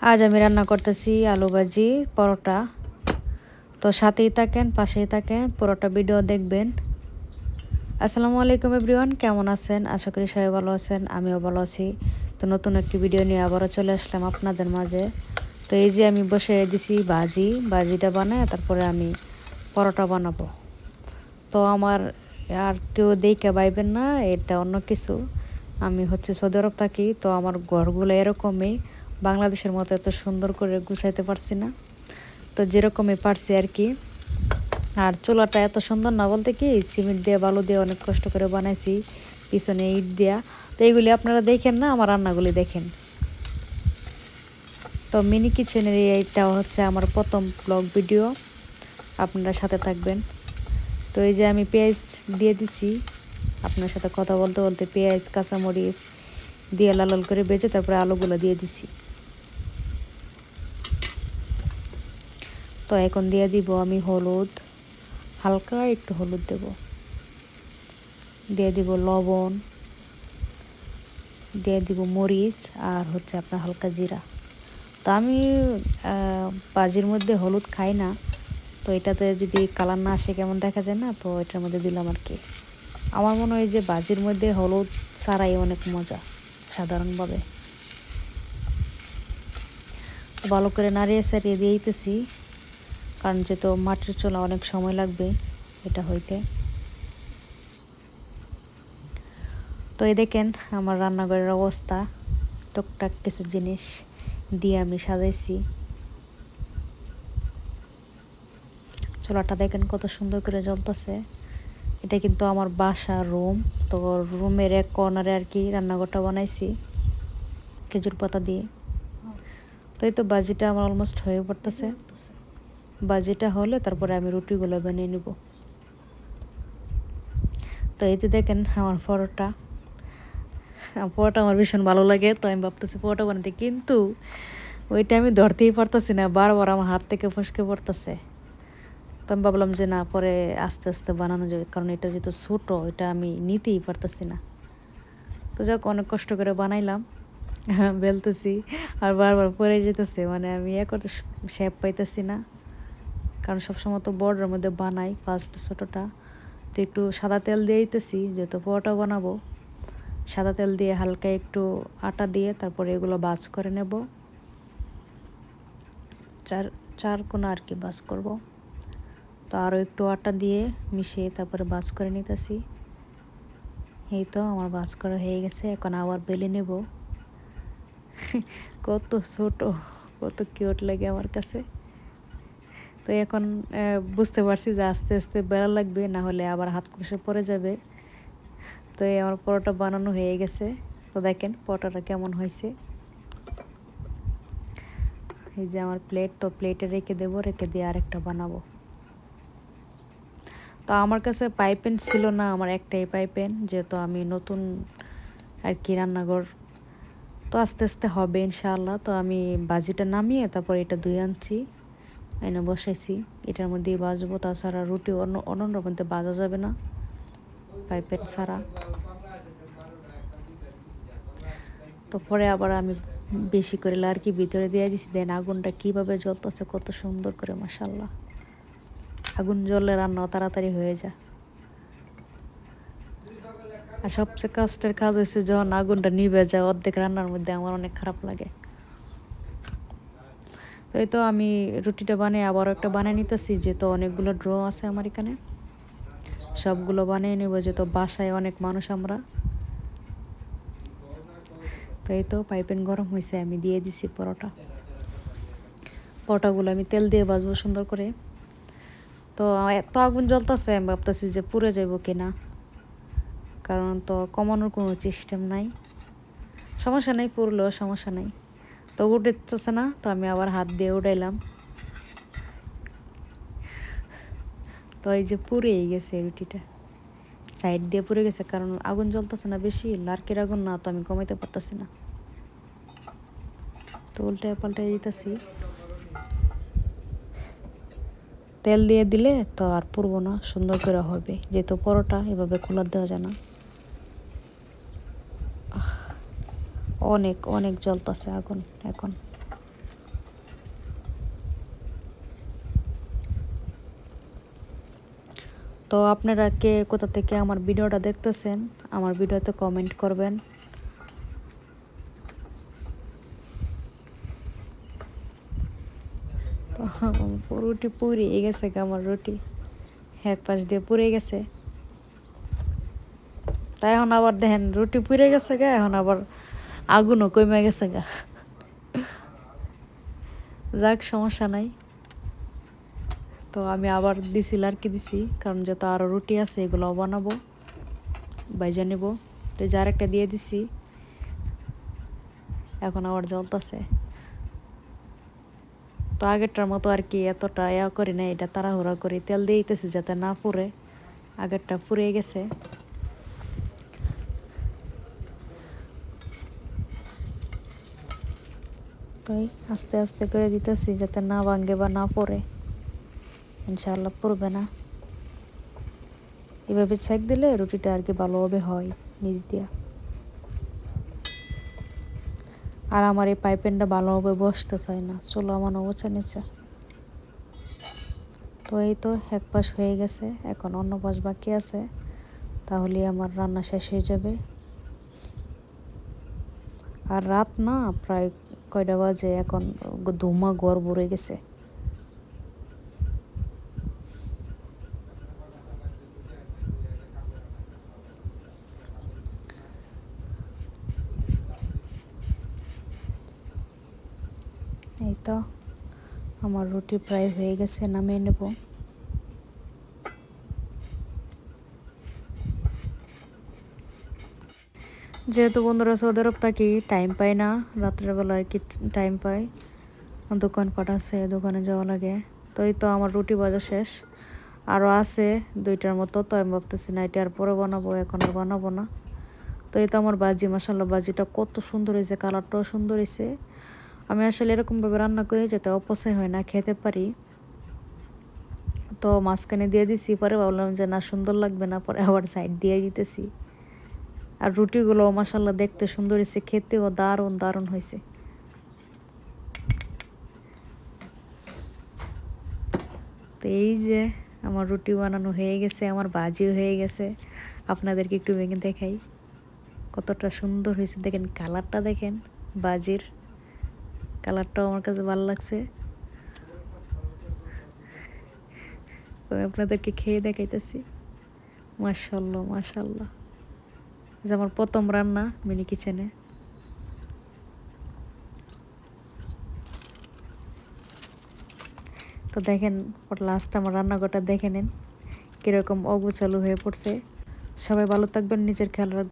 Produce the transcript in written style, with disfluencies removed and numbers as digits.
আজ আমি রান্না করতেছি আলু ভাজি পরোটা। তো সাথেই থাকেন, পাশেই থাকেন, পুরোটা ভিডিও দেখবেন। আসসালামু আলাইকুম এভরিওয়ান, কেমন আছেন? আশা করি সবাই ভালো আছেন, আমিও ভালো আছি। তো নতুন একটি ভিডিও নিয়ে আবারও চলে আসলাম আপনাদের মাঝে। তো এই যে আমি বসে দিছি ভাজিটা বানায় তারপরে আমি পরোটা বানাবো। তো আমার আর কেউ দেখে ভাইবেন না এটা অন্য কিছু। আমি হচ্ছে সৌদি আরব থাকি, তো আমার ঘরগুলো এরকমই, বাংলাদেশের মতো এত সুন্দর করে গুছাইতে পারছি না। তো যেরকমই পারছি আর কি। আর চুলাটা এত সুন্দর না বলতে কি, সিমেন্ট দিয়ে বালু দিয়ে অনেক কষ্ট করে বানাইছি, পিছনে ইট দিয়া। তো এইগুলি আপনারা দেখেন না, আমার রান্নাগুলি দেখেন। তো মিনি কিচেনের এইটা হচ্ছে আমার প্রথম ব্লগ ভিডিও, আপনারা সাথে থাকবেন। তো এই যে আমি পেঁয়াজ দিয়ে দিছি, আপনার সাথে কথা বলতে বলতে পেঁয়াজ কাঁচামরিচ দিয়ে লাল লাল করে বেজে তারপরে আলুগুলো দিয়ে দিছি। তো এখন দিয়ে দিব আমি হলুদ, হালকা একটু হলুদ দেব, দিয়ে দিব লবণ, দিয়ে দিব মরিচ, আর হচ্ছে আপনার হালকা জিরা। তো আমি ভাজির মধ্যে হলুদ খাই না, তো এটাতে যদি কালার না আসে কেমন দেখা যায় না, তো এটার মধ্যে দিলাম আর কি। আমার মনে হয় যে ভাজির মধ্যে হলুদ ছাড়াই অনেক মজা সাধারণভাবে। ভালো করে নাড়িয়ে সারিয়ে দিয়ে দিতেছি, কারণ যেহেতু মাটির চুলা অনেক সময় লাগবে এটা হইতে। তো এই দেখেন আমার রান্নাঘরের অবস্থা, টুকটাক কিছু জিনিস দিয়ে আমি সাজাইছি। চুলাটা দেখেন কত সুন্দর করে জ্বলতেছে। এটা কিন্তু আমার বাসা রুম, তো রুমের এক কর্নারে আর কি রান্নাঘরটা বানাইছি খেজুর পাতা দিয়ে। তো এই তো বাজিটা আমার অলমোস্ট হয়ে পড়তেছে। বাজিটা হলে তারপরে আমি রুটিগুলো বানিয়ে নিব। তো এই তো দেখেন আমার পরোটা আমার ভীষণ ভালো লাগে, তো আমি ভাবতেছি পরোটা বানাতে, কিন্তু ওইটা আমি ধরতেই পারতেছি না, বারবার আমার হাত থেকে ফসকে পড়তেছে। তো আমি ভাবলাম যে না, পরে আস্তে আস্তে বানানো যাবে, কারণ এটা যেহেতু ছোটো এটা আমি নিতেই পারতেছি না। তো যাক, অনেক কষ্ট করে বানাইলাম, বেলতেছি আর বারবার পরে যেতেছে, মানে আমি করতে শেপ পাইতেছি না, কারণ সবসময় তো বড়ের মধ্যে বানাই ফার্স্ট ছোটোটা। তো একটু সাদা তেল দিয়ে দিতেছি, যেহেতু পরোটা বানাবো। সাদা তেল দিয়ে হালকা একটু আটা দিয়ে তারপরে এগুলো ভাজ করে নেব, চার চার কোনা আর কি ভাজ করব। তো আরও একটু আটা দিয়ে মিশিয়ে তারপরে ভাজ করে নিতেছি। এই তো আমার ভাজ করা হয়ে গেছে, এখন আবার বেলে নেব। কত ছোট, কত কিউট লাগে আমার কাছে। তো এখন বুঝতে পারছি যে আস্তে আস্তে বেলা লাগবে, না হলে আবার হাত কষে পড়ে যাবে। তো এই আমার পরোটা বানানো হয়ে গেছে। তো দেখেন পরোটাটা কেমন হয়েছে। এই যে আমার প্লেট, তো প্লেটে রেখে দেবো, রেখে দিয়ে আরেকটা বানাবো। তো আমার কাছে পাইপেন ছিল না, আমার একটাই পাইপেন, যেহেতু আমি নতুন আর কি রান্নাঘর। তো আস্তে আস্তে হবে ইনশাআল্লাহ। তো আমি ভাজিটা নামিয়ে তারপর এটা ধুয়ে আনছি, এনে বসাইছি, এটার মধ্যেই ভাজবো। তাছাড়া রুটি অন্যর মধ্যে ভাজা যাবে না পাইপেন ছাড়া। তো পরে আবার আমি বেশি করে লাড়কি ভিতরে দিয়ে দিছি, দেন আগুনটা কীভাবে জ্বলতেছে কত সুন্দর করে, মাশাআল্লাহ। আগুন জ্বললে রান্নাও তাড়াতাড়ি হয়ে যায়। আর সবচেয়ে কষ্টের কাজ হয়েছে যখন আগুনটা নিভে যায় অর্ধেক রান্নার মধ্যে, আমার অনেক খারাপ লাগে। তো এই তো আমি রুটিটা বানিয়ে আবারও একটা বানিয়ে নিতেছি, যেহেতু অনেকগুলো ড্র আছে আমার এখানে, সবগুলো বানিয়ে নেব, যেহেতু বাসায় অনেক মানুষ আমরা। তো এই তো পাইপেন গরম হয়েছে, আমি দিয়ে দিছি পরোটাগুলো আমি তেল দিয়ে ভাজবো সুন্দর করে। তো এত আগুন জ্বলতেছে, আমি ভাবতেছি যে পুড়ে যাইব কিনা, কারণ তো কমানোর কোনো সিস্টেম নাই। সমস্যা নেই, পুড়লেও সমস্যা নেই। তো উঠেছে না, তো আমি আবার হাত দিয়ে উঠাইলাম। তো এই যে পুড়েই গেছে রুটিটা, সাইড দিয়ে পুড়ে গেছে, কারণ আগুন জ্বলতেছে না বেশি, লার্কের আগুন না, তো আমি কমাইতে পারতেছি না। তো উল্টে পাল্টে দিতেছি। তেল দিয়ে দিলে তো আর পুড়বো না, সুন্দর করে হবে, যেহেতু পরোটা এভাবে খোলা দেওয়া যায় না। অনেক অনেক জ্বলতেছে আগুন এখন। তো আপনারা কে কোথা থেকে আমার ভিডিওটা দেখতেছেন আমার ভিডিওতে কমেন্ট করবেন। তো রুটি পুড়ে গেছে আমার রুটি এক পাশ দিয়ে পুড়ে গেছে। তাই এখন আবার দেখেন রুটি পুড়ে গেছে গা, এখন আবার আগুনও কমে গেছে গা। যাক সমস্যা নাই। তো আমি আবার দিছি লাড়কি দিছি, কারণ যত আরও রুটি আছে এগুলোও বানাবো, ভাইজা নেব। তো যার একটা দিয়ে দিছি, এখন আবার জ্বলতেছে। তো আগেরটার মতো আর কি এতটা করি না, এটা তাড়াহুড়া করি, তেল দিয়ে দিতেছি যাতে না পুড়ে। আগেরটা পুড়ে গেছে। তো আস্তে আস্তে করে দিতেছি যাতে না ভাঙে বা না পড়ে। ইনশাআল্লাহ পড়বে না। এভাবে ছেঁক দিলে রুটিটা আর কি ভালোভাবে হয় নিচ দিয়া। আর আমার এই পাইপেনটা ভালোভাবে বসতে চায় না, চলো আমার উঁচা নিচে। তো এই তো এক পাশ হয়ে গেছে, এখন অন্য পাশ বাকি আছে, তাহলে আমার রান্না শেষ হয়ে যাবে। আর রাত না প্রায় কয়টা বাজে, এখন ধুমা ঘর ভরে গেছে। এই তো আমার রুটি প্রায় হয়ে গেছে, নামিয়ে নেব। যেহেতু বন্ধুরা সৌদি আরব থাকি, টাইম পাই না, রাত্রেবেলা আর কি টাইম পাই। দোকানপাট আছে, দোকানে যাওয়া লাগে। তো এই তো আমার রুটি ভাজা শেষ, আরও আছে 2টার মতো। তো আমি ভাবতেছি না এটা আর পরে বানাবো, এখন আর বানাবো না। তো এই তো আমার ভাজি, মাসাল্লাহ ভাজিটা কত সুন্দর হয়েছে, কালারটাও সুন্দর হয়েছে। আমি আসলে এরকমভাবে রান্না করি যাতে অপচয় হয় না, খেতে পারি। তো মাঝখানে দিয়ে দিছি, পরে ভাবলাম যে না সুন্দর লাগবে না, পরে আবার সাইড দিয়ে দিতেছি। আর রুটিগুলো মাসাল্লাহ দেখতে সুন্দর হয়েছে, খেতেও দারুণ দারুণ হয়েছে। তো এই যে আমার রুটি বানানো হয়ে গেছে, আমার ভাজিও হয়ে গেছে। আপনাদেরকে একটু ভেঙে দেখাই কতটা সুন্দর হয়েছে, দেখেন কালারটা, দেখেন ভাজির কালারটাও আমার কাছে ভালো লাগছে। তো আপনাদেরকে খেয়ে দেখাইতেছি। মাশাআল্লাহ মাশাআল্লাহ। যে আমার প্রথম রান্না মিনি কিচেনে। তো দেখেন লাস্ট আমার রান্নাঘরটা দেখে নেন কীরকম অগোছালো হয়ে পড়ছে। সবাই ভালো থাকবেন, নিজের খেয়াল রাখবেন।